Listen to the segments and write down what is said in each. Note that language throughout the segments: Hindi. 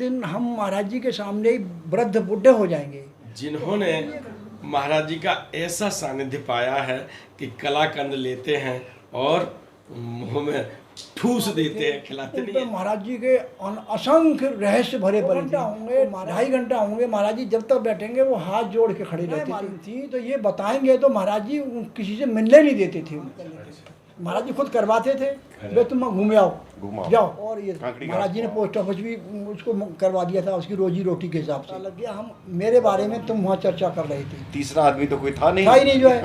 दिन हम महाराज जी के सामने ही वृद्ध बुढ़े हो जाएंगे। जिन्होंने महाराज जी का ऐसा सानिध्य पाया है कि कलाकंद लेते हैं और मुंह में ठूस देते हैं, खिलाते नहीं तो हैं। महाराज जी के असंख्य रहस्य भरे पड़े होंगे, 2.5 घंटा होंगे। महाराज जी जब तक बैठेंगे वो हाथ जोड़ के खड़े रहते थे। तो ये बताएंगे तो महाराज जी किसी से मिलने नहीं देते थे। महाराज जी खुद करवाते थे, वे तुम घूमे आओ जाओ। और ये महाराज जी ने पोस्ट ऑफिस भी उसको करवा दिया था, उसकी रोजी रोटी के हिसाब से। लग गया हम मेरे बारे में तुम वहाँ चर्चा कर रहे थे, तीसरा आदमी तो कोई था नहीं, था ही नहीं जो है।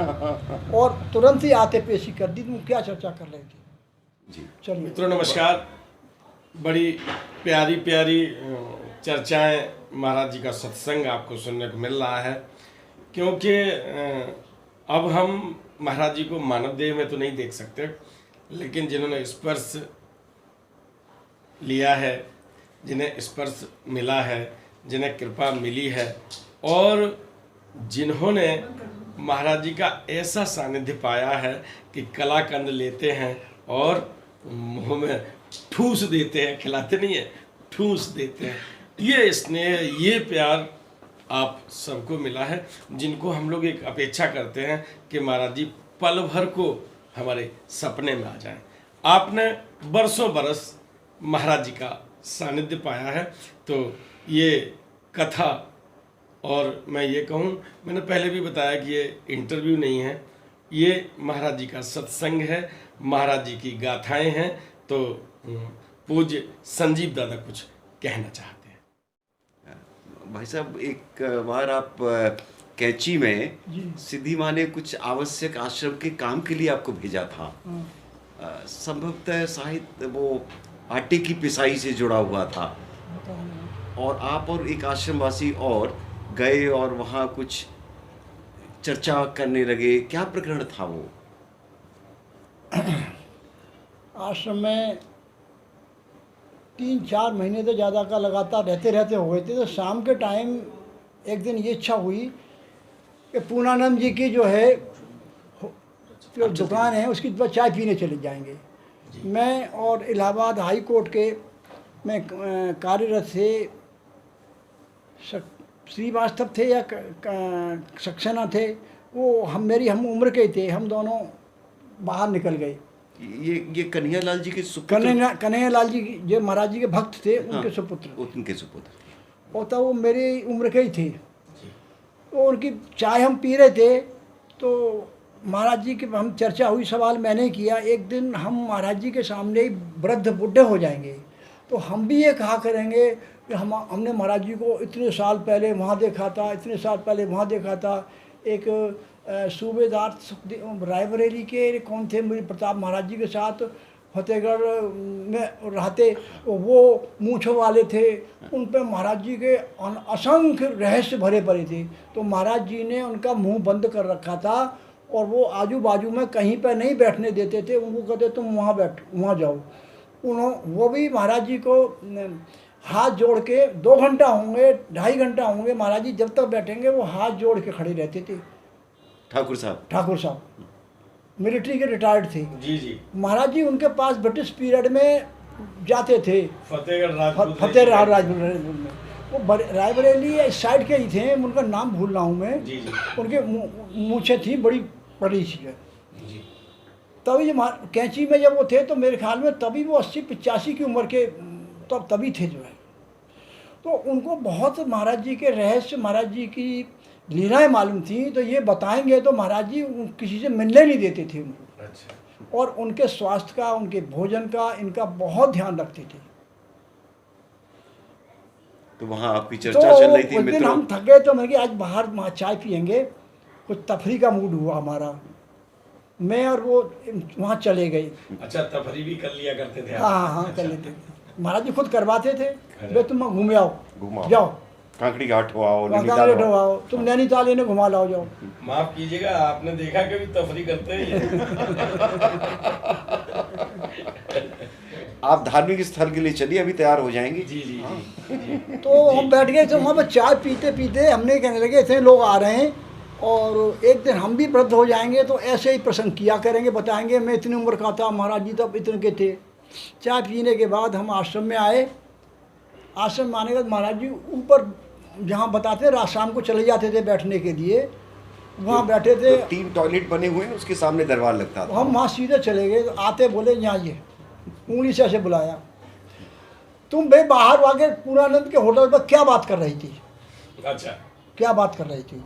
और तुरंत ही आते पेशी कर दी, तुम क्या चर्चा कर रहे थे जी। चलिए मित्रों नमस्कार। बड़ी प्यारी प्यारी चर्चाएं, महाराज जी का सत्संग आपको सुनने को मिल रहा है। क्योंकि अब हम महाराज जी को मानव देह में तो नहीं देख सकते, लेकिन जिन्होंने स्पर्श लिया है, जिन्हें स्पर्श मिला है, जिन्हें कृपा मिली है और जिन्होंने महाराज जी का ऐसा सानिध्य पाया है कि कलाकंद लेते हैं और मुंह में ठूस देते हैं, खिलाते नहीं है, ठूस देते हैं। ये स्नेह, ये प्यार आप सबको मिला है, जिनको हम लोग एक अपेक्षा करते हैं कि महाराज जी पल भर को हमारे सपने में आ जाएं। आपने बरसों बरस महाराज जी का सानिध्य पाया है, तो ये कथा, और मैं ये कहूँ, मैंने पहले भी बताया कि ये इंटरव्यू नहीं है, ये महाराज जी का सत्संग है, महाराज जी की गाथाएं हैं। तो पूज्य संजीव दादा कुछ कहना चाहते हैं। भाई साहब, एक बार आप कैंची में सिद्धि माँ ने कुछ आवश्यक आश्रम के काम के लिए आपको भेजा था। संभवतः साहित्य वो आटे की पिसाई से जुड़ा हुआ था, और आप और एक आश्रमवासी और गए और वहाँ कुछ चर्चा करने लगे। क्या प्रकरण था वो? आश्रम में 3-4 महीने से ज़्यादा का लगातार रहते हो गए थे। तो शाम के टाइम एक दिन ये इच्छा हुई कि पूर्णानंद जी की जो है जो दुकान है उसकी तरफ चाय पीने चले जाएंगे। मैं और इलाहाबाद हाई कोर्ट के में कार्यरत थे श्रीवास्तव थे या सक्सेना थे, वो हम उम्र के थे। हम दोनों बाहर निकल गए। ये कन्हैया लाल जी के सुपुत्र? कन्हैया लाल जी जो महाराज जी के भक्त थे, उनके सुपुत्र। उनके सुपुत्र। और तो वो मेरी उम्र के ही थे। तो उनकी चाय हम पी रहे थे, तो महाराज जी की हम चर्चा हुई, सवाल मैंने किया, एक दिन हम महाराज जी के सामने ही वृद्ध बुढ़े हो जाएंगे, तो हम भी ये कहा करेंगे कि हमने महाराज जी को इतने साल पहले वहाँ देखा था, इतने साल पहले वहाँ देखा था। एक सूबेदार रायबरेली के कौन थे, मेरे प्रताप महाराज जी के साथ फतेहगढ़ में रहते, वो मूँछों वाले थे। उन पर महाराज जी के असंख्य रहस्य भरे पड़े थे। तो महाराज जी ने उनका मुंह बंद कर रखा था, और वो आजू बाजू में कहीं पर नहीं बैठने देते थे। उनको कहते तुम वहाँ वहाँ जाओ। वो भी महाराज जी को हाथ जोड़ के 2 घंटा होंगे, 2.5 घंटा होंगे, महाराज जी जब तक बैठेंगे वो हाथ जोड़ के खड़े रहते थे। ठाकुर साहब मिलिट्री के रिटायर्ड थे। जी जी। महाराज जी उनके पास ब्रिटिश पीरियड में जाते थे, फतेहगढ़ राजपुर में। वो रायबरेली इस साइड के ही थे, उनका नाम भूल रहा हूँ मैं। जी जी। उनके मूछें थी बड़ी बड़ी सी है। तभी जब कैंची में जब वो थे, तो मेरे ख्याल में तभी वो 80-85 की उम्र के तभी थे जो है। तो उनको बहुत महाराज जी के रहस्य, महाराज जी की लीलाएं मालूम थी। तो ये बताएंगे तो महाराज जी किसी से मिलने नहीं देते थे उनको। अच्छा। और उनके स्वास्थ्य का, उनके भोजन का, इनका बहुत ध्यान रखते थे। तो वहाँ आपकी चर्चा चल रही थी। उस दिन हम थक गए, तो मैंने कहा आज बाहर चाय पियेंगे, कुछ तफरी का मूड हुआ हमारा। मैं और वो वहाँ चले गए। अच्छा, तफरी भी कर लिया करते थे? हाँ कर लेते थे। महाराज जी खुद करवाते थे, वे तुम घूमे आओ जाओ, कांकड़ी घाट हो आओ, नैनीताल आओ, तुम नैनीताल इन्हें घुमा लाओ जाओ। माफ कीजिएगा, आपने देखा कभी तफरी करते हैं? आप धार्मिक स्थल के लिए चलिए, अभी तैयार हो जाएंगे। जी जी जी। तो हम बैठ गए थे वहाँ पर चाय पीते पीते, हमने कहने लगे इतने लोग आ रहे हैं और एक दिन हम भी वृद्ध हो जाएंगे, तो ऐसे ही प्रसंग किया करेंगे, बताएंगे मैं इतनी उम्र का था, महाराज जी तब इतने के थे। चाय पीने के बाद हम आश्रम में आए। आश्रम में आने के बाद महाराज जी ऊपर जहाँ बताते रात शाम को चले जाते थे बैठने के लिए, वहाँ बैठे थे। 3 टॉयलेट बने हुए हैं, उसके सामने दरबार लगता था। हम वहाँ सीधे चले गए, तो आते बोले यहाँ ये उंगली से ऐसे बुलाया, तुम भाई बाहर आके पूर्णानंद के होटल पर क्या बात कर रही थी? अच्छा, क्या बात कर रही थी?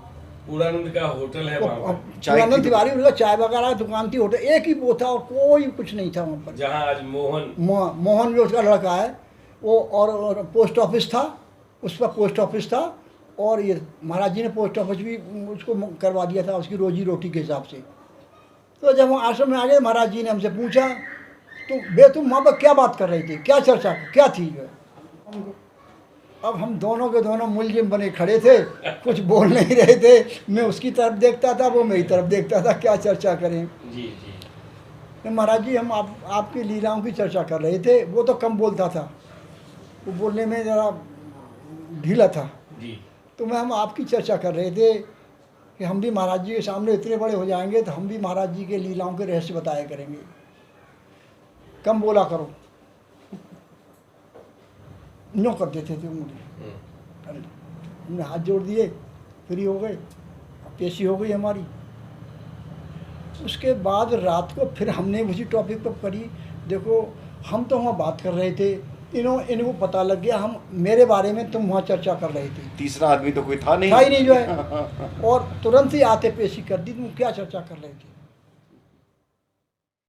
पूर्णानंद का होटल है वहाँ पर, पूर्णानंद तिवारी उनका चाय वगैरह दुकान थी, होटल एक ही वो था और कोई कुछ नहीं था वहाँ पर। जहाँ आज मोहन मोहन जो उसका लड़का है वो, और पोस्ट ऑफिस था, उस पर पोस्ट ऑफिस था, और ये महाराज जी ने पोस्ट ऑफिस भी उसको करवा दिया था उसकी रोजी रोटी के हिसाब से। तो जब हम आश्रम में आ गए, महाराज जी ने हमसे पूछा तो तुम वहाँ पर क्या बात कर रही थी, क्या चर्चा क्या थी जो है? अब हम दोनों के दोनों मुलजिम बने खड़े थे, कुछ बोल नहीं रहे थे। मैं उसकी तरफ देखता था, वो मेरी तरफ देखता था, क्या चर्चा करें। जी जी, तो महाराज जी हम आपकी लीलाओं की चर्चा कर रहे थे। वो तो कम बोलता था, वो बोलने में ज़रा ढीला था जी, तो हम आपकी चर्चा कर रहे थे कि हम भी महाराज जी के सामने इतने बड़े हो जाएंगे तो हम भी महाराज जी के लीलाओं के रहस्य बताया करेंगे, कम बोला करो। यूँ कर देते थे मुझे, हमने हाथ जोड़ दिए, फ्री हो गए, पेशी हो गई हमारी। उसके बाद रात को फिर हमने उसी टॉपिक पर करी। देखो हम तो वहाँ बात कर रहे थे, इनको पता लग गया हम मेरे बारे में तुम वहाँ चर्चा कर रहे थे। तीसरा आदमी तो कोई था नहीं, था ही नहीं जो है, और तुरंत ही आते पेशी कर दी, तुम क्या चर्चा कर रहे थे।